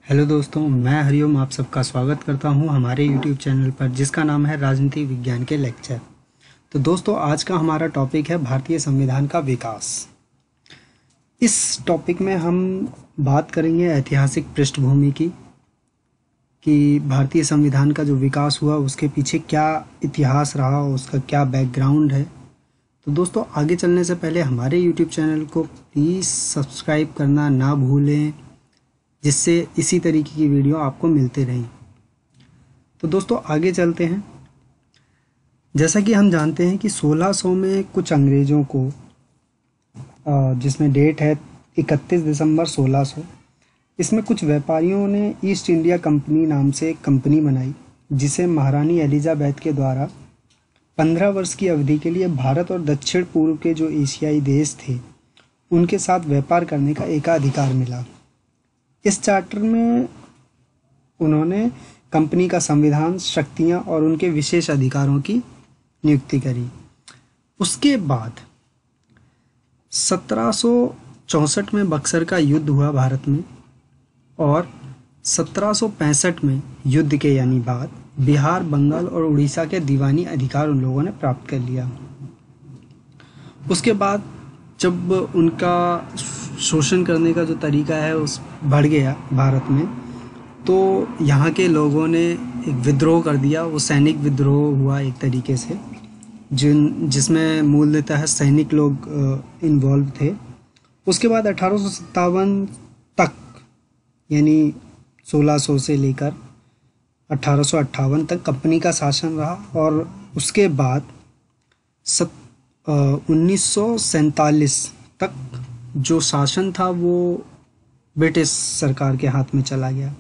Hello दोस्तों, मैं हरिओम आप सबका स्वागत करता हूं हमारे यूट्यूब चैनल पर जिसका नाम है राजनीति विज्ञान के लेक्चर। तो दोस्तों, आज का हमारा टॉपिक है भारतीय संविधान का विकास। इस टॉपिक में हम बात करेंगे ऐतिहासिक पृष्ठभूमि की कि भारतीय संविधान का जो विकास हुआ उसके पीछे क्या इतिहास रहा, उसका क्या बैकग्राउंड है। तो दोस्तों, आगे चलने से पहले हमारे यूट्यूब चैनल को प्लीज़ सब्सक्राइब करना ना भूलें, जिससे इसी तरीके की वीडियो आपको मिलते रहें। तो दोस्तों, आगे चलते हैं। जैसा कि हम जानते हैं कि 1600 में कुछ अंग्रेज़ों को, जिसमें डेट है 31 दिसंबर 1600, इसमें कुछ व्यापारियों ने ईस्ट इंडिया कंपनी नाम से एक कंपनी बनाई, जिसे महारानी एलिजाबेथ के द्वारा 15 वर्ष की अवधि के लिए भारत और दक्षिण पूर्व के जो एशियाई देश थे उनके साथ व्यापार करने का एकाधिकार मिला। इस चार्टर में उन्होंने कंपनी का संविधान, शक्तियां और उनके विशेष अधिकारों की नियुक्ति करी। उसके बाद 1764 में बक्सर का युद्ध हुआ भारत में, और 1765 में युद्ध के यानी बाद बिहार, बंगाल और उड़ीसा के दीवानी अधिकार उन लोगों ने प्राप्त कर लिया। उसके बाद जब उनका शोषण करने का जो तरीका है उस बढ़ गया भारत में, तो यहाँ के लोगों ने एक विद्रोह कर दिया। वो सैनिक विद्रोह हुआ एक तरीके से, जिसमें मूलतः सैनिक लोग इन्वॉल्व थे। उसके बाद 1857 तक, यानी 1600 से लेकर 1858 तक कंपनी का शासन रहा, और उसके बाद 1947 तक जो शासन था वो ब्रिटिश सरकार के हाथ में चला गया।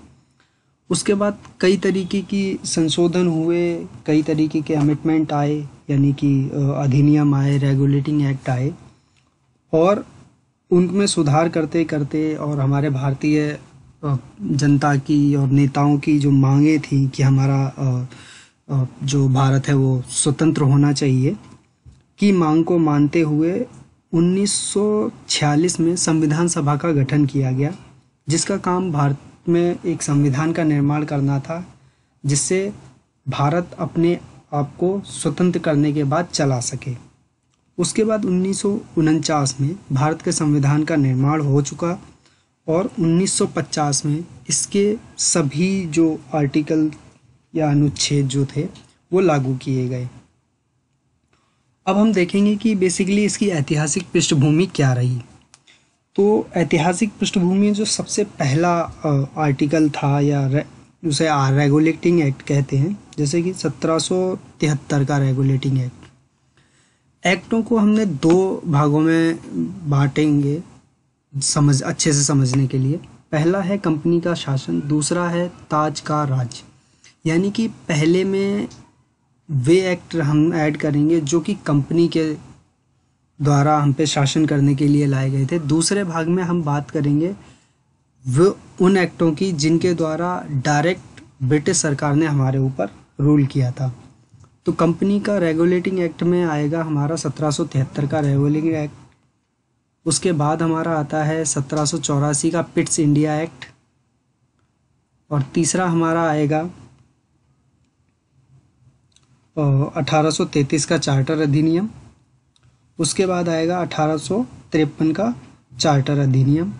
उसके बाद कई तरीके की संशोधन हुए, कई तरीके के अमेंडमेंट आए, यानी कि अधिनियम आए, रेगुलेटिंग एक्ट आए, और उनमें सुधार करते करते और हमारे भारतीय जनता की और नेताओं की जो मांगे थी कि हमारा जो भारत है वो स्वतंत्र होना चाहिए, की मांग को मानते हुए 1946 में संविधान सभा का गठन किया गया, जिसका काम भारत में एक संविधान का निर्माण करना था, जिससे भारत अपने आप को स्वतंत्र करने के बाद चला सके। उसके बाद 1949 में भारत के संविधान का निर्माण हो चुका, और 1950 में इसके सभी जो आर्टिकल या अनुच्छेद जो थे वो लागू किए गए। अब हम देखेंगे कि बेसिकली इसकी ऐतिहासिक पृष्ठभूमि क्या रही। तो ऐतिहासिक पृष्ठभूमि जो सबसे पहला आर्टिकल था, या उसे रेगुलेटिंग एक्ट कहते हैं, जैसे कि 1773 का रेगुलेटिंग एक्ट। एक्टों को हमने दो भागों में बांटेंगे अच्छे से समझने के लिए। पहला है कंपनी का शासन, दूसरा है ताज का राज। यानी कि पहले में वे एक्ट हम ऐड करेंगे जो कि कंपनी के द्वारा हम पे शासन करने के लिए लाए गए थे। दूसरे भाग में हम बात करेंगे वो उन एक्टों की जिनके द्वारा डायरेक्ट ब्रिटिश सरकार ने हमारे ऊपर रूल किया था। तो कंपनी का रेगुलेटिंग एक्ट में आएगा हमारा 1773 का रेगुलेटिंग एक्ट। उसके बाद हमारा आता है 1784 का पिट्स इंडिया एक्ट, और तीसरा हमारा आएगा 1833 का चार्टर अधिनियम। उसके बाद आएगा 1853 का चार्टर अधिनियम।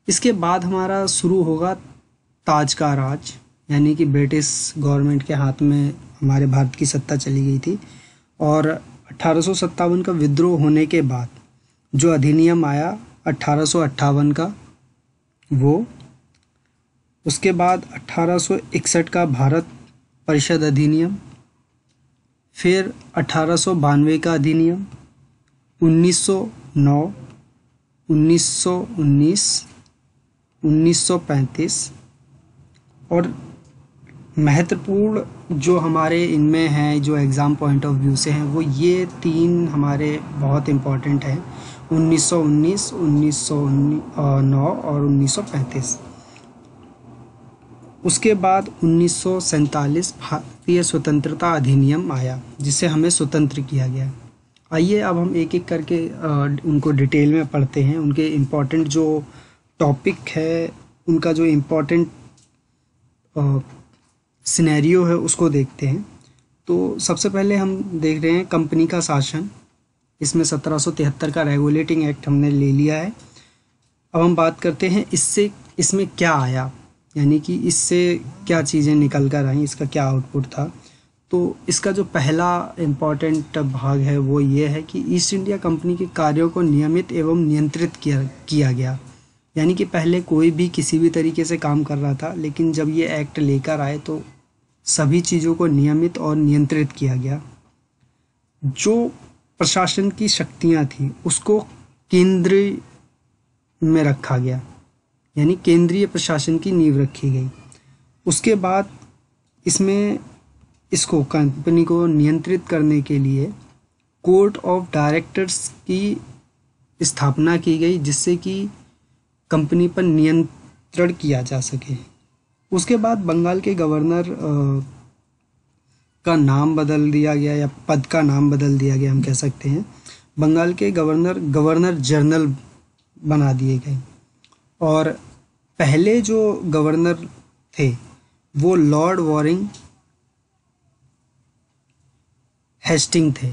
इसके बाद हमारा शुरू होगा ताज का राज, यानी कि ब्रिटिश गवर्नमेंट के हाथ में हमारे भारत की सत्ता चली गई थी। और 1857 का विद्रोह होने के बाद जो अधिनियम आया 1858 का वो, उसके बाद 1861 का भारत परिषद अधिनियम, फिर 1892 का अधिनियम, 1909, 1919, 1935, और महत्वपूर्ण जो हमारे इनमें हैं, जो एग्ज़ाम पॉइंट ऑफ व्यू से हैं, वो ये तीन हमारे बहुत इम्पॉर्टेंट हैं: 1919, 1909 और 1935। उसके बाद 1947 भारतीय स्वतंत्रता अधिनियम आया, जिससे हमें स्वतंत्र किया गया। आइए अब हम एक एक करके उनको डिटेल में पढ़ते हैं। उनके इम्पोर्टेंट जो टॉपिक है उनका जो इम्पोर्टेंट सिनेरियो है उसको देखते हैं। तो सबसे पहले हम देख रहे हैं कंपनी का शासन। इसमें 1773 का रेगुलेटिंग एक्ट हमने ले लिया है। अब हम बात करते हैं इसमें क्या आया, यानी कि इससे क्या चीज़ें निकल कर आई, इसका क्या आउटपुट था। तो इसका जो पहला इम्पॉर्टेंट भाग है वो ये है कि ईस्ट इंडिया कंपनी के कार्यों को नियमित एवं नियंत्रित किया गया। यानी कि पहले कोई भी किसी भी तरीके से काम कर रहा था, लेकिन जब ये एक्ट लेकर आए तो सभी चीज़ों को नियमित और नियंत्रित किया गया। जो प्रशासन की शक्तियाँ थी उसको केंद्र में रखा गया, यानी केंद्रीय प्रशासन की नींव रखी गई। उसके बाद इसको कंपनी को नियंत्रित करने के लिए कोर्ट ऑफ डायरेक्टर्स की स्थापना की गई, जिससे कि कंपनी पर नियंत्रण किया जा सके। उसके बाद बंगाल के गवर्नर का नाम बदल दिया गया, या पद का नाम बदल दिया गया, हम कह सकते हैं। बंगाल के गवर्नर जनरल बना दिए गए। और पहले जो गवर्नर थे वो लॉर्ड वॉरिंग हेस्टिंग थे।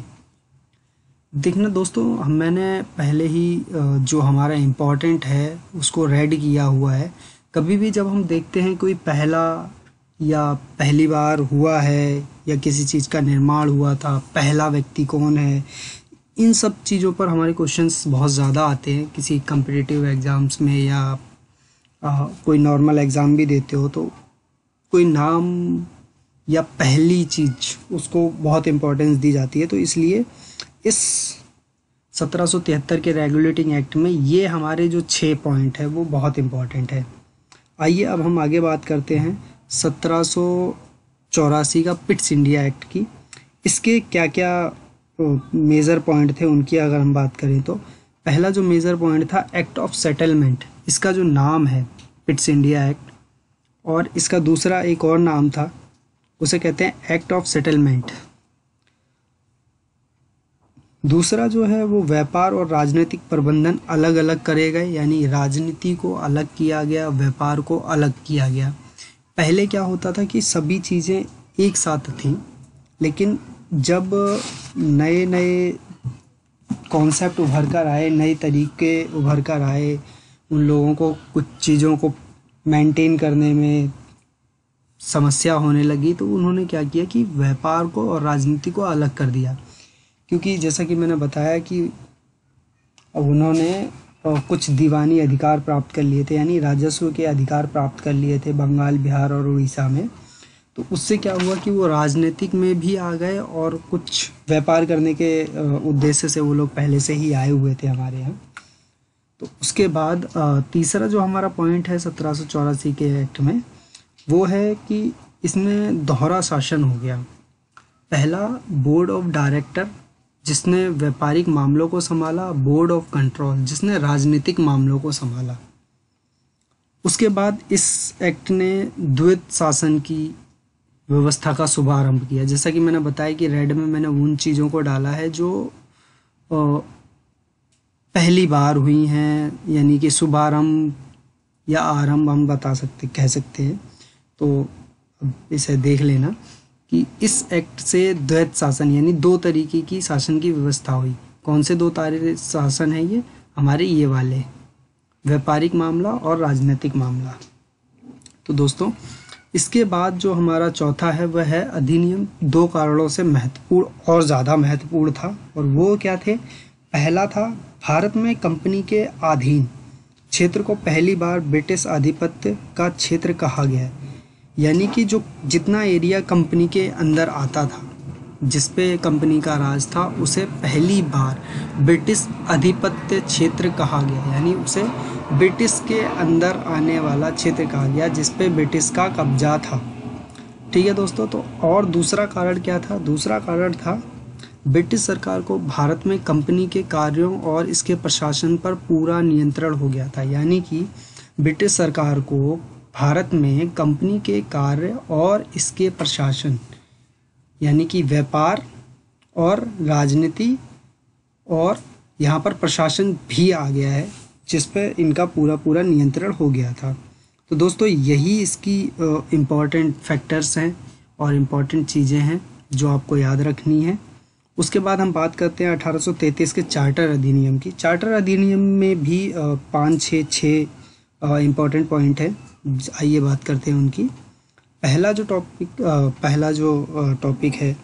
देखना दोस्तों, मैंने पहले ही जो हमारा इम्पोर्टेंट है उसको रेड किया हुआ है। कभी भी जब हम देखते हैं कोई पहला या पहली बार हुआ है या किसी चीज़ का निर्माण हुआ था, पहला व्यक्ति कौन है, इन सब चीज़ों पर हमारे क्वेश्चंस बहुत ज़्यादा आते हैं। किसी कम्पिटिटिव एग्ज़ाम्स में या कोई नॉर्मल एग्ज़ाम भी देते हो तो कोई नाम या पहली चीज़ उसको बहुत इम्पोर्टेंस दी जाती है। तो इसलिए इस 1773 के रेगुलेटिंग एक्ट में ये हमारे जो 6 पॉइंट है वो बहुत इम्पोर्टेंट है। आइए अब हम आगे बात करते हैं 1784 का पिट्स इंडिया एक्ट की। इसके क्या क्या मेजर पॉइंट थे उनकी अगर हम बात करें तो पहला जो मेजर पॉइंट था एक्ट ऑफ सेटलमेंट। इसका जो नाम है पिट्स इंडिया एक्ट, और इसका दूसरा एक और नाम था, उसे कहते हैं एक्ट ऑफ सेटलमेंट। दूसरा जो है वो व्यापार और राजनीतिक प्रबंधन अलग अलग करे गए, यानी राजनीति को अलग किया गया, व्यापार को अलग किया गया। पहले क्या होता था कि सभी चीज़ें एक साथ थीं, लेकिन जब नए नए कॉन्सेप्ट उभर कर आए, नए तरीके उभर कर आए, उन लोगों को कुछ चीज़ों को मेंटेन करने में समस्या होने लगी, तो उन्होंने क्या किया कि व्यापार को और राजनीति को अलग कर दिया। क्योंकि जैसा कि मैंने बताया कि उन्होंने कुछ दीवानी अधिकार प्राप्त कर लिए थे, यानी राजस्व के अधिकार प्राप्त कर लिए थे बंगाल, बिहार और उड़ीसा में। तो उससे क्या हुआ कि वो राजनीतिक में भी आ गए और कुछ व्यापार करने के उद्देश्य से वो लोग पहले से ही आए हुए थे हमारे यहाँ। तो उसके बाद तीसरा जो हमारा पॉइंट है 1784 के एक्ट में वो है कि इसमें दोहरा शासन हो गया। पहला बोर्ड ऑफ डायरेक्टर जिसने व्यापारिक मामलों को संभाला, बोर्ड ऑफ कंट्रोल जिसने राजनीतिक मामलों को संभाला। उसके बाद इस एक्ट ने द्वैत शासन की व्यवस्था का शुभारंभ किया। जैसा कि मैंने बताया कि रेड में मैंने उन चीज़ों को डाला है जो पहली बार हुई हैं, यानी कि शुभारंभ या आरंभ हम कह सकते हैं। तो इसे देख लेना कि इस एक्ट से द्वैत शासन यानी दो तरीके की शासन की व्यवस्था हुई। कौन से दो तारे शासन है ये? हमारे ये वाले, व्यापारिक मामला और राजनीतिक मामला। तो दोस्तों इसके बाद जो हमारा चौथा है वह है अधिनियम। दो कारणों से महत्वपूर्ण और ज़्यादा महत्वपूर्ण था, और वो क्या थे? पहला था भारत में कंपनी के अधीन क्षेत्र को पहली बार ब्रिटिश आधिपत्य का क्षेत्र कहा गया, यानी कि जो जितना एरिया कंपनी के अंदर आता था, जिस पे कंपनी का राज था, उसे पहली बार ब्रिटिश आधिपत्य क्षेत्र कहा गया, यानी उसे ब्रिटिश के अंदर आने वाला क्षेत्र कहा गया जिस पे ब्रिटिश का कब्जा था। ठीक है दोस्तों। तो और दूसरा कारण क्या था? दूसरा कारण था ब्रिटिश सरकार को भारत में कंपनी के कार्यों और इसके प्रशासन पर पूरा नियंत्रण हो गया था, यानी कि ब्रिटिश सरकार को भारत में कंपनी के कार्य और इसके प्रशासन यानी कि व्यापार और राजनीति और यहाँ पर प्रशासन भी आ गया है, जिस पर इनका पूरा नियंत्रण हो गया था। तो दोस्तों यही इसकी इम्पॉर्टेंट फैक्टर्स हैं और इम्पॉर्टेंट चीज़ें हैं जो आपको याद रखनी है। उसके बाद हम बात करते हैं 1833 के चार्टर अधिनियम की। चार्टर अधिनियम में भी 5-6 इम्पॉर्टेंट पॉइंट है, आइए बात करते हैं उनकी। पहला जो टॉपिक है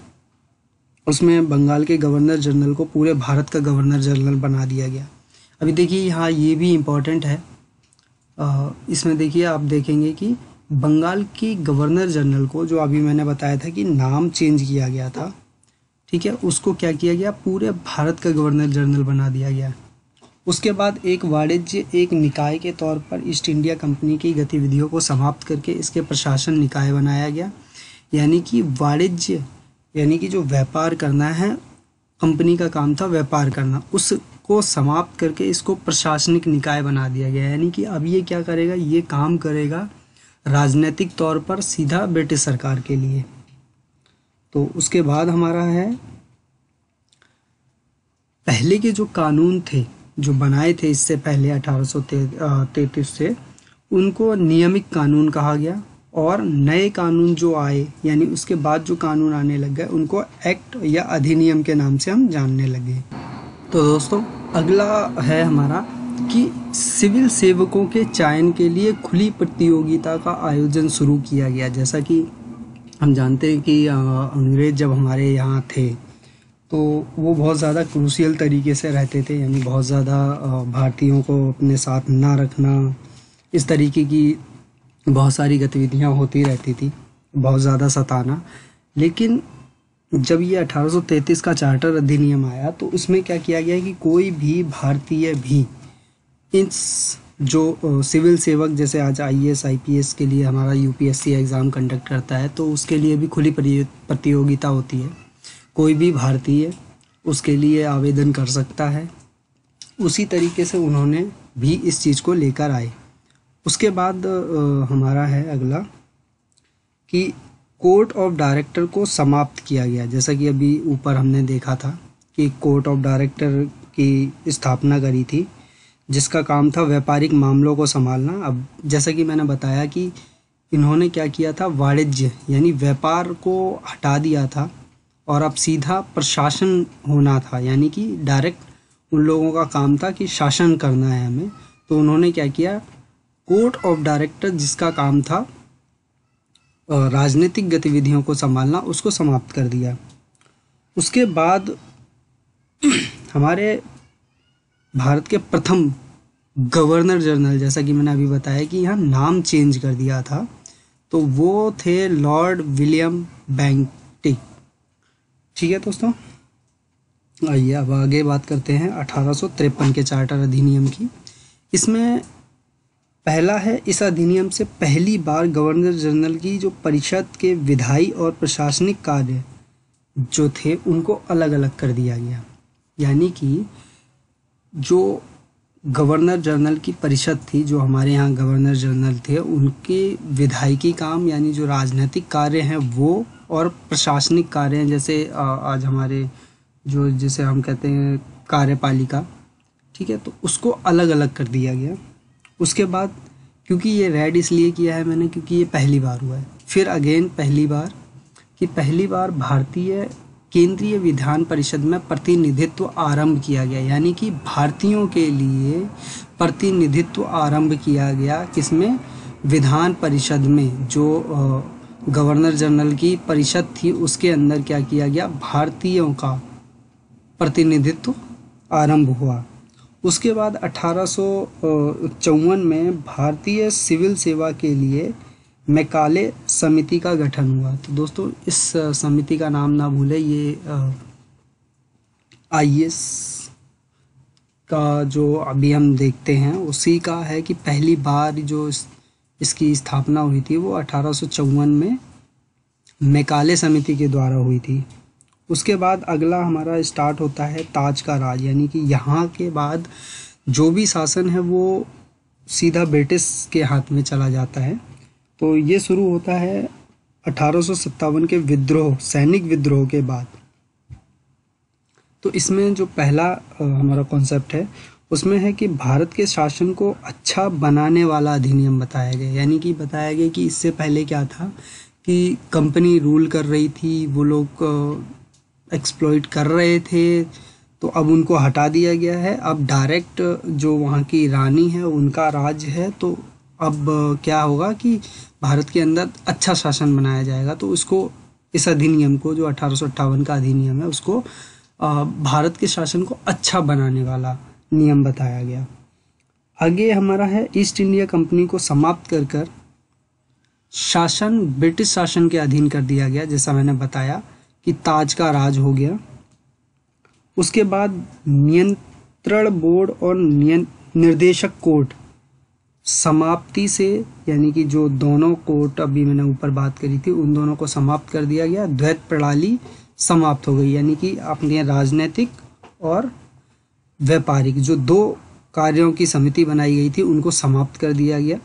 उसमें बंगाल के गवर्नर जनरल को पूरे भारत का गवर्नर जनरल बना दिया गया। अभी देखिए यहाँ ये भी इम्पॉर्टेंट है, इसमें देखिए आप देखेंगे कि बंगाल की गवर्नर जनरल को, जो अभी मैंने बताया था कि नाम चेंज किया गया था, ठीक है, उसको क्या किया गया, पूरे भारत का गवर्नर जनरल बना दिया गया। उसके बाद एक वाणिज्य एक निकाय के तौर पर ईस्ट इंडिया कंपनी की गतिविधियों को समाप्त करके इसके प्रशासन निकाय बनाया गया। यानी कि वाणिज्य यानी कि जो व्यापार करना है, कंपनी का काम था व्यापार करना, उसको समाप्त करके इसको प्रशासनिक निकाय बना दिया गया। यानी कि अब ये क्या करेगा, ये काम करेगा राजनीतिक तौर पर सीधा ब्रिटिश सरकार के लिए। तो उसके बाद हमारा है पहले के जो कानून थे जो बनाए थे इससे पहले 1833 से, उनको नियमित कानून कहा गया, और नए कानून जो आए यानी उसके बाद जो कानून आने लग गए उनको एक्ट या अधिनियम के नाम से हम जानने लगे। तो दोस्तों अगला है हमारा कि सिविल सेवकों के चयन के लिए खुली प्रतियोगिता का आयोजन शुरू किया गया। जैसा कि हम जानते हैं कि अंग्रेज जब हमारे यहाँ थे तो वो बहुत ज़्यादा क्रूशियल तरीके से रहते थे, यानी बहुत ज़्यादा भारतीयों को अपने साथ ना रखना, इस तरीके की बहुत सारी गतिविधियाँ होती रहती थी, बहुत ज़्यादा सताना। लेकिन जब ये 1833 का चार्टर अधिनियम आया तो उसमें क्या किया गया कि कोई भी भारतीय भी इस जो सिविल सेवक, जैसे आज IAS IPS के लिए हमारा UPSC एग्ज़ाम कंडक्ट करता है तो उसके लिए भी खुली प्रतियोगिता होती है, कोई भी भारतीय उसके लिए आवेदन कर सकता है। उसी तरीके से उन्होंने भी इस चीज़ को लेकर आए। उसके बाद हमारा है अगला कि कोर्ट ऑफ डायरेक्टर को समाप्त किया गया। जैसा कि अभी ऊपर हमने देखा था कि कोर्ट ऑफ डायरेक्टर की स्थापना करी थी जिसका काम था व्यापारिक मामलों को संभालना। अब जैसा कि मैंने बताया कि इन्होंने क्या किया था, वाणिज्य यानी व्यापार को हटा दिया था और अब सीधा प्रशासन होना था, यानी कि डायरेक्ट उन लोगों का काम था कि शासन करना है हमें। तो उन्होंने क्या किया, कोर्ट ऑफ डायरेक्टर जिसका काम था राजनीतिक गतिविधियों को संभालना, उसको समाप्त कर दिया। उसके बाद हमारे भारत के प्रथम गवर्नर जनरल, जैसा कि मैंने अभी बताया कि यहाँ नाम चेंज कर दिया था, तो वो थे लॉर्ड विलियम बेंटिक। ठीक है दोस्तों, आइए अब आगे बात करते हैं 1853 के चार्टर अधिनियम की। इसमें पहला है, इस अधिनियम से पहली बार गवर्नर जनरल की जो परिषद के विधायी और प्रशासनिक कार्य जो थे उनको अलग अलग कर दिया गया। यानी कि जो गवर्नर जनरल की परिषद थी, जो हमारे यहाँ गवर्नर जनरल थे, उनके विधायिकी काम यानी जो राजनीतिक कार्य हैं वो, और प्रशासनिक कार्य हैं जैसे आज हमारे जो जिसे हम कहते हैं कार्यपालिका, ठीक है, तो उसको अलग अलग कर दिया गया। उसके बाद क्योंकि ये रेड इसलिए किया है मैंने क्योंकि ये पहली बार हुआ है। फिर अगेन पहली बार भारतीय केंद्रीय विधान परिषद में प्रतिनिधित्व आरंभ किया गया। यानी कि भारतीयों के लिए प्रतिनिधित्व आरंभ किया गया किसमें, विधान परिषद में। जो गवर्नर जनरल की परिषद थी उसके अंदर क्या किया गया, भारतीयों का प्रतिनिधित्व आरंभ हुआ। उसके बाद 1854 में भारतीय सिविल सेवा के लिए मैकाले समिति का गठन हुआ। तो दोस्तों इस समिति का नाम ना भूले, ये IAS का जो अभी हम देखते हैं उसी का है कि पहली बार जो इसकी स्थापना हुई थी वो 1854 में मैकाले समिति के द्वारा हुई थी। उसके बाद अगला हमारा स्टार्ट होता है ताज का राज, यानी कि यहाँ के बाद जो भी शासन है वो सीधा ब्रिटिश के हाथ में चला जाता है। तो ये शुरू होता है 1857 के विद्रोह, सैनिक विद्रोह के बाद। तो इसमें जो पहला हमारा कॉन्सेप्ट है उसमें है कि भारत के शासन को अच्छा बनाने वाला अधिनियम बताया गया। यानी कि बताया गया कि इससे पहले क्या था कि कंपनी रूल कर रही थी, वो लोग एक्सप्लॉइट कर रहे थे, तो अब उनको हटा दिया गया है। अब डायरेक्ट जो वहाँ की रानी है उनका राज है, तो अब क्या होगा कि भारत के अंदर अच्छा शासन बनाया जाएगा। तो इसको, इस अधिनियम को, जो 1858 का अधिनियम है, उसको भारत के शासन को अच्छा बनाने वाला नियम बताया गया। आगे हमारा है ईस्ट इंडिया कंपनी को समाप्त कर कर शासन ब्रिटिश शासन के अधीन कर दिया गया। जैसा मैंने बताया कि ताज का राज हो गया। उसके बाद नियंत्रण बोर्ड और निर्देशक कोर्ट समाप्ति से, यानी कि जो दोनों कोर्ट अभी मैंने ऊपर बात करी थी उन दोनों को समाप्त कर दिया गया। द्वैत प्रणाली समाप्त हो गई, यानी कि अपने राजनीतिक और व्यापारिक जो दो कार्यों की समिति बनाई गई थी उनको समाप्त कर दिया गया।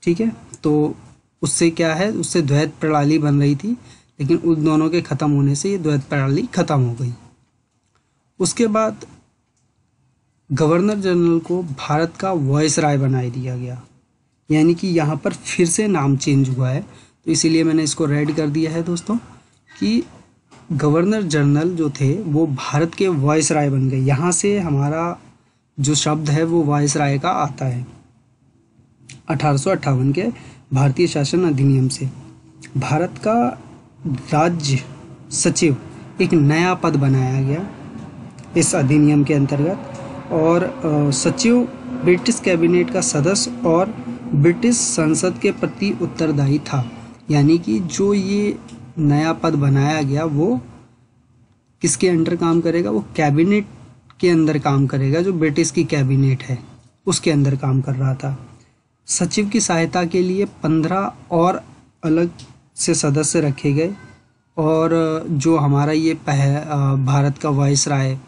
ठीक है, तो उससे क्या है, उससे द्वैत प्रणाली बन रही थी, लेकिन उन दोनों के खत्म होने से ये द्वैत प्रणाली खत्म हो गई। उसके बाद गवर्नर जनरल को भारत का वॉइसराय बना दिया गया, यानी कि यहाँ पर फिर से नाम चेंज हुआ है, तो इसीलिए मैंने इसको रेड कर दिया है दोस्तों कि गवर्नर जनरल जो थे वो भारत के वॉइसराय बन गए। यहाँ से हमारा जो शब्द है वो वॉइसराय का आता है 1858 के भारतीय शासन अधिनियम से। भारत का राज्य सचिव एक नया पद बनाया गया इस अधिनियम के अंतर्गत, और सचिव ब्रिटिश कैबिनेट का सदस्य और ब्रिटिश संसद के प्रति उत्तरदायी था। यानी कि जो ये नया पद बनाया गया वो किसके अंडर काम करेगा, वो कैबिनेट के अंदर काम करेगा, जो ब्रिटिश की कैबिनेट है उसके अंदर काम कर रहा था। सचिव की सहायता के लिए 15 और अलग से सदस्य रखे गए, और जो हमारा ये भारत का वाइसराय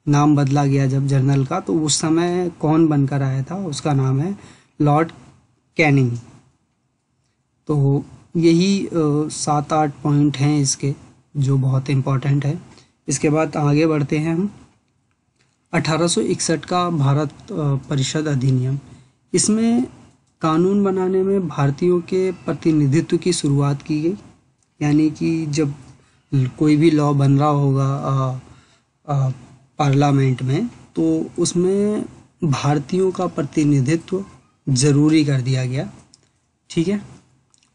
नाम बदला गया जब जनरल का, तो उस समय कौन बनकर आया था, उसका नाम है लॉर्ड कैनिंग। तो यही 7-8 पॉइंट हैं इसके जो बहुत इम्पोर्टेंट है। इसके बाद आगे बढ़ते हैं हम 1861 का भारत परिषद अधिनियम। इसमें कानून बनाने में भारतीयों के प्रतिनिधित्व की शुरुआत की गई। यानी कि जब कोई भी लॉ बन रहा होगा पार्लियामेंट में, तो उसमें भारतीयों का प्रतिनिधित्व ज़रूरी कर दिया गया। ठीक है,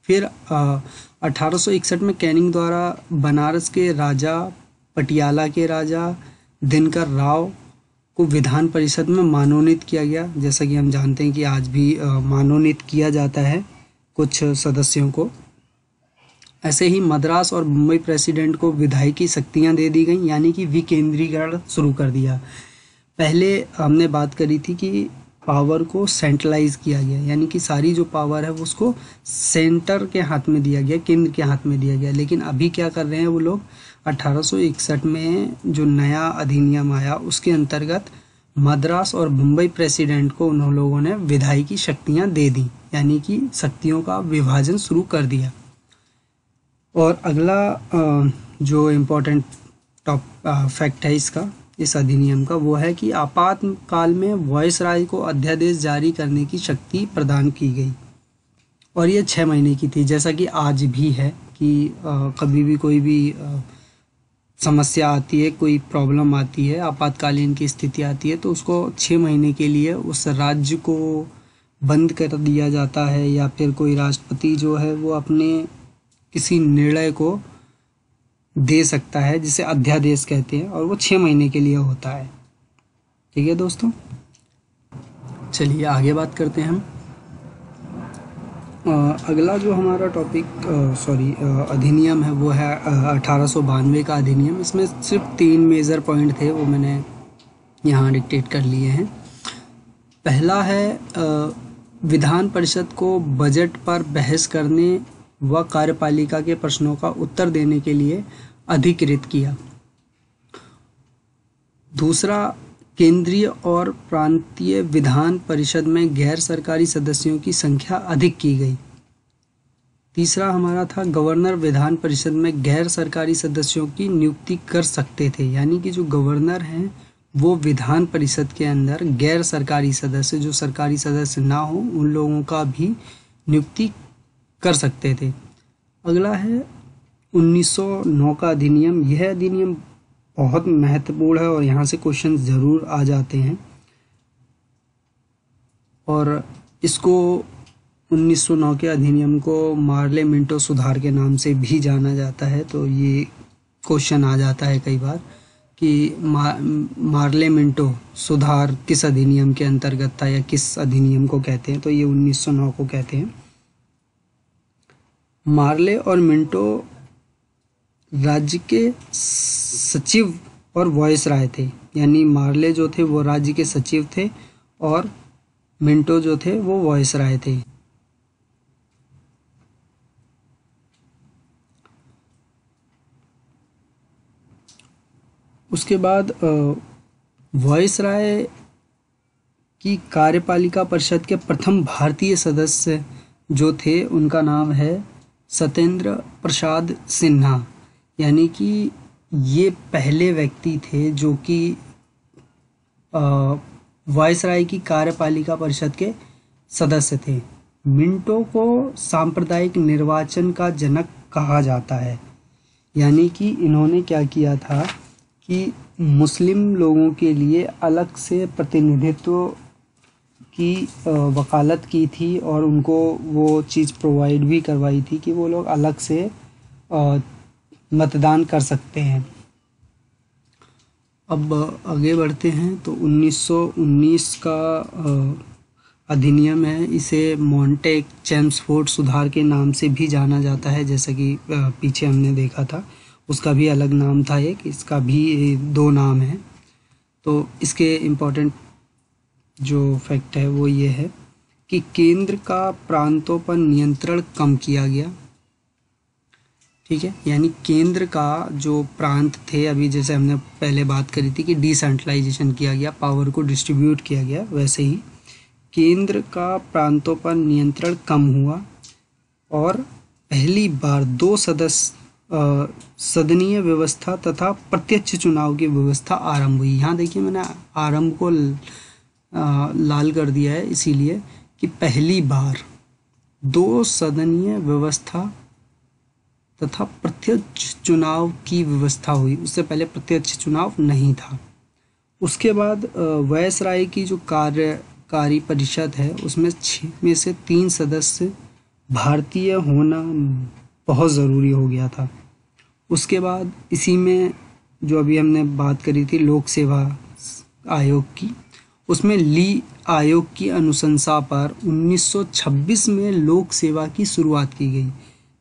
फिर 1861 में कैनिंग द्वारा बनारस के राजा, पटियाला के राजा दिनकर राव को विधान परिषद में मनोनीत किया गया। जैसा कि हम जानते हैं कि आज भी मनोनीत किया जाता है कुछ सदस्यों को। ऐसे ही मद्रास और मुंबई प्रेसिडेंट को विधायी शक्तियां दे दी गई, यानी कि विकेंद्रीकरण शुरू कर दिया। पहले हमने बात करी थी कि पावर को सेंट्रलाइज किया गया, यानी कि सारी जो पावर है वो उसको सेंटर के हाथ में दिया गया, केंद्र के हाथ में दिया गया। लेकिन अभी क्या कर रहे हैं वो लोग, 1861 में जो नया अधिनियम आया उसके अंतर्गत मद्रास और मुंबई प्रेसिडेंट को उन लोगों ने विधायी शक्तियां दे दी, यानी कि शक्तियों का विभाजन शुरू कर दिया। और अगला जो इम्पोर्टेंट फैक्ट है इस अधिनियम का, वो है कि आपातकाल में वॉइसराय को अध्यादेश जारी करने की शक्ति प्रदान की गई, और ये 6 महीने की थी। जैसा कि आज भी है कि कभी भी कोई भी समस्या आती है, कोई प्रॉब्लम आती है, आपातकालीन की स्थिति आती है, तो उसको 6 महीने के लिए उस राज्य को बंद कर दिया जाता है, या फिर कोई राष्ट्रपति जो है वो अपने किसी निर्णय को दे सकता है जिसे अध्यादेश कहते हैं, और वो 6 महीने के लिए होता है। ठीक है दोस्तों, चलिए आगे बात करते हैं हम। अगला जो हमारा अधिनियम है वो है 1892 का अधिनियम। इसमें सिर्फ 3 मेजर पॉइंट थे, वो मैंने यहाँ डिक्टेट कर लिए हैं। पहला है विधान परिषद को बजट पर बहस करने व कार्यपालिका के प्रश्नों का उत्तर देने के लिए अधिकृत किया। दूसरा, केंद्रीय और प्रांतीय विधान परिषद में गैर सरकारी सदस्यों की संख्या अधिक की गई। तीसरा हमारा था, गवर्नर विधान परिषद में गैर सरकारी सदस्यों की नियुक्ति कर सकते थे, यानी कि जो गवर्नर हैं वो विधान परिषद के अंदर गैर सरकारी सदस्य, जो सरकारी सदस्य ना हो, उन लोगों का भी नियुक्ति कर सकते थे। अगला है 1909 का अधिनियम। यह अधिनियम बहुत महत्वपूर्ण है और यहाँ से क्वेश्चन ज़रूर आ जाते हैं, और इसको 1909 के अधिनियम को मार्ले मिंटो सुधार के नाम से भी जाना जाता है। तो ये क्वेश्चन आ जाता है कई बार कि मार्ले मिंटो सुधार किस अधिनियम के अंतर्गत था या किस अधिनियम को कहते हैं, तो ये 1909 को कहते हैं। मार्ले और मिंटो राज्य के सचिव और वॉइसराय थे, यानी मार्ले जो थे वो राज्य के सचिव थे और मिंटो जो थे वो वॉइसराय थे। उसके बाद वॉइसराय की कार्यपालिका परिषद के प्रथम भारतीय सदस्य जो थे उनका नाम है सत्येंद्र प्रसाद सिन्हा, यानी कि ये पहले व्यक्ति थे जो कि वॉइसराय की कार्यपालिका परिषद के सदस्य थे। मिंटो को सांप्रदायिक निर्वाचन का जनक कहा जाता है, यानी कि इन्होंने क्या किया था कि मुस्लिम लोगों के लिए अलग से प्रतिनिधित्व की वकालत की थी और उनको वो चीज़ प्रोवाइड भी करवाई थी कि वो लोग अलग से मतदान कर सकते हैं। अब आगे बढ़ते हैं तो 1919 का अधिनियम है। इसे मॉन्टेक चेम्सफोर्ड सुधार के नाम से भी जाना जाता है, जैसा कि पीछे हमने देखा था। उसका भी अलग नाम था एक, इसका भी 2 नाम है। तो इसके इम्पोर्टेंट जो फैक्ट है वो ये है कि केंद्र का प्रांतों पर नियंत्रण कम किया गया। ठीक है, यानी केंद्र का जो प्रांत थे, अभी जैसे हमने पहले बात करी थी कि डिसेंट्रलाइजेशन किया गया, पावर को डिस्ट्रीब्यूट किया गया, वैसे ही केंद्र का प्रांतों पर नियंत्रण कम हुआ और पहली बार 2 सदस्य सदनीय व्यवस्था तथा प्रत्यक्ष चुनाव की व्यवस्था आरंभ हुई। यहाँ देखिए मैंने आरंभ को लाल कर दिया है इसीलिए कि पहली बार 2 सदनीय व्यवस्था तथा प्रत्यक्ष चुनाव की व्यवस्था हुई। उससे पहले प्रत्यक्ष चुनाव नहीं था। उसके बाद वायसराय की जो कार्यकारी परिषद है उसमें 6 में से 3 सदस्य भारतीय होना बहुत ज़रूरी हो गया था। उसके बाद इसी में जो अभी हमने बात करी थी लोक सेवा आयोग की, उसमें ली आयोग की अनुशंसा पर 1926 में लोक सेवा की शुरुआत की गई।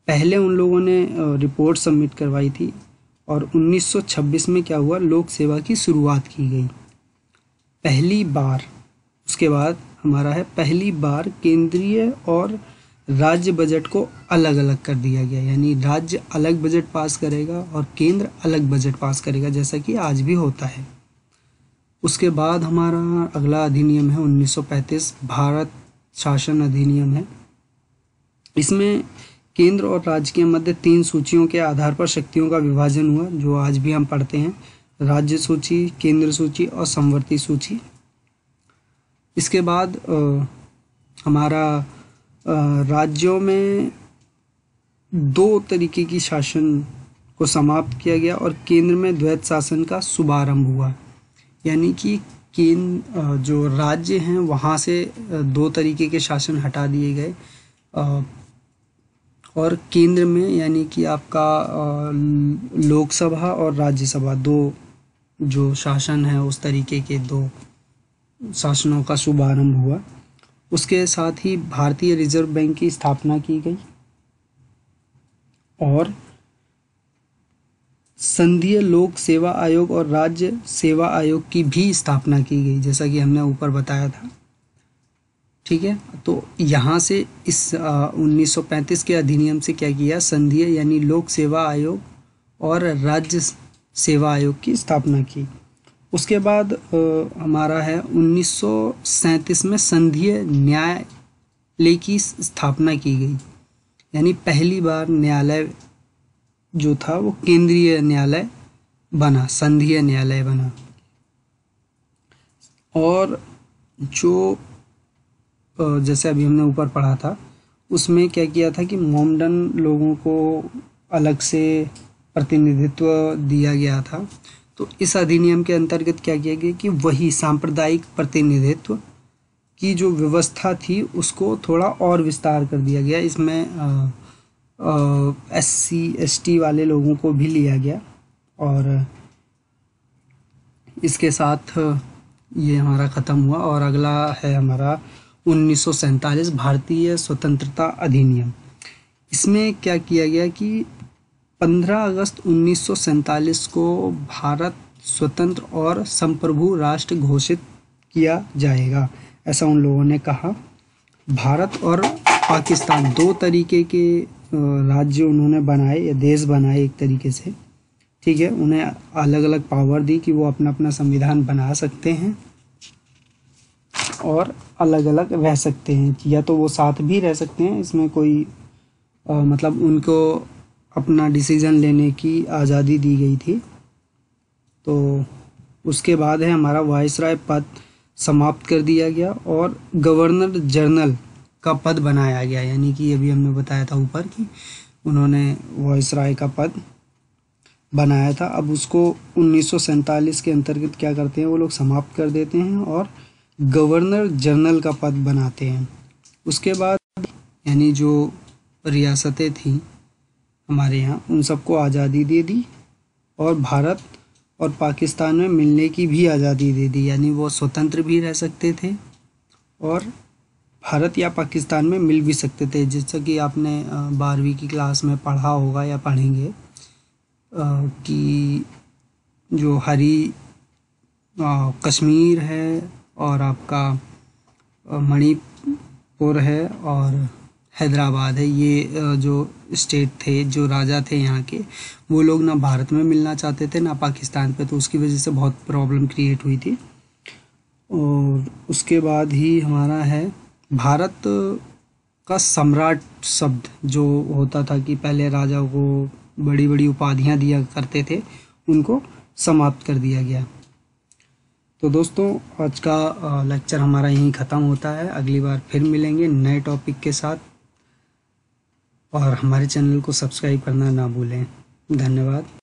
पहले उन लोगों ने रिपोर्ट सबमिट करवाई थी और 1926 में क्या हुआ, लोक सेवा की शुरुआत की गई पहली बार। उसके बाद हमारा है पहली बार केंद्रीय और राज्य बजट को अलग अलग कर दिया गया, यानी राज्य अलग बजट पास करेगा और केंद्र अलग बजट पास करेगा, जैसा कि आज भी होता है। उसके बाद हमारा अगला अधिनियम है 1935 भारत शासन अधिनियम है। इसमें केंद्र और राज्य के मध्य 3 सूचियों के आधार पर शक्तियों का विभाजन हुआ, जो आज भी हम पढ़ते हैं, राज्य सूची, केंद्र सूची और समवर्ती सूची। इसके बाद हमारा राज्यों में 2 तरीके की शासन को समाप्त किया गया और केंद्र में द्वैत शासन का शुभारंभ हुआ, यानी कि केंद्र जो राज्य हैं वहाँ से 2 तरीके के शासन हटा दिए गए और केंद्र में यानी कि आपका लोकसभा और राज्यसभा 2 जो शासन है उस तरीके के 2 शासनों का शुभारंभ हुआ। उसके साथ ही भारतीय रिजर्व बैंक की स्थापना की गई और संघीय लोक सेवा आयोग और राज्य सेवा आयोग की भी स्थापना की गई, जैसा कि हमने ऊपर बताया था। ठीक है, तो यहाँ से इस 1935 के अधिनियम से क्या किया, संघीय यानी लोक सेवा आयोग और राज्य सेवा आयोग की स्थापना की। उसके बाद हमारा है 1937 में संघीय न्यायालय की स्थापना की गई, यानी पहली बार न्यायालय जो था वो केंद्रीय न्यायालय बना, संघीय न्यायालय बना। और जो जैसे अभी हमने ऊपर पढ़ा था, उसमें क्या किया था कि मोमडन लोगों को अलग से प्रतिनिधित्व दिया गया था। तो इस अधिनियम के अंतर्गत क्या किया गया कि वही सांप्रदायिक प्रतिनिधित्व की जो व्यवस्था थी उसको थोड़ा और विस्तार कर दिया गया। इसमें SC ST वाले लोगों को भी लिया गया, और इसके साथ ये हमारा ख़त्म हुआ। और अगला है हमारा 1947 भारतीय स्वतंत्रता अधिनियम। इसमें क्या किया गया कि 15 अगस्त 1947 को भारत स्वतंत्र और संप्रभु राष्ट्र घोषित किया जाएगा, ऐसा उन लोगों ने कहा। भारत और पाकिस्तान दो तरीके के राज्य उन्होंने बनाए या देश बनाए एक तरीके से, ठीक है। उन्हें अलग अलग पावर दी कि वो अपना अपना संविधान बना सकते हैं और अलग अलग रह सकते हैं, या तो वो साथ भी रह सकते हैं। इसमें कोई मतलब उनको अपना डिसीजन लेने की आज़ादी दी गई थी। तो उसके बाद है हमारा वायसराय पद समाप्त कर दिया गया और गवर्नर जनरल का पद बनाया गया, यानी कि अभी हमने बताया था ऊपर कि उन्होंने वायसराय का पद बनाया था। अब उसको 1947 के अंतर्गत क्या करते हैं, वो लोग समाप्त कर देते हैं और गवर्नर जनरल का पद बनाते हैं। उसके बाद यानी जो रियासतें थी हमारे यहाँ, उन सबको आज़ादी दे दी और भारत और पाकिस्तान में मिलने की भी आज़ादी दे दी, यानी वो स्वतंत्र भी रह सकते थे और भारत या पाकिस्तान में मिल भी सकते थे। जैसा कि आपने 12वीं की क्लास में पढ़ा होगा या पढ़ेंगे कि जो कश्मीर है और आपका मणिपुर है और हैदराबाद है, ये जो स्टेट थे, जो राजा थे यहाँ के, वो लोग ना भारत में मिलना चाहते थे ना पाकिस्तान पे, तो उसकी वजह से बहुत प्रॉब्लम क्रिएट हुई थी। और उसके बाद ही हमारा है भारत का सम्राट शब्द जो होता था कि पहले राजा को बड़ी बड़ी उपाधियाँ दिया करते थे, उनको समाप्त कर दिया गया। तो दोस्तों आज का लेक्चर हमारा यहीं ख़त्म होता है। अगली बार फिर मिलेंगे नए टॉपिक के साथ, और हमारे चैनल को सब्सक्राइब करना ना भूलें। धन्यवाद।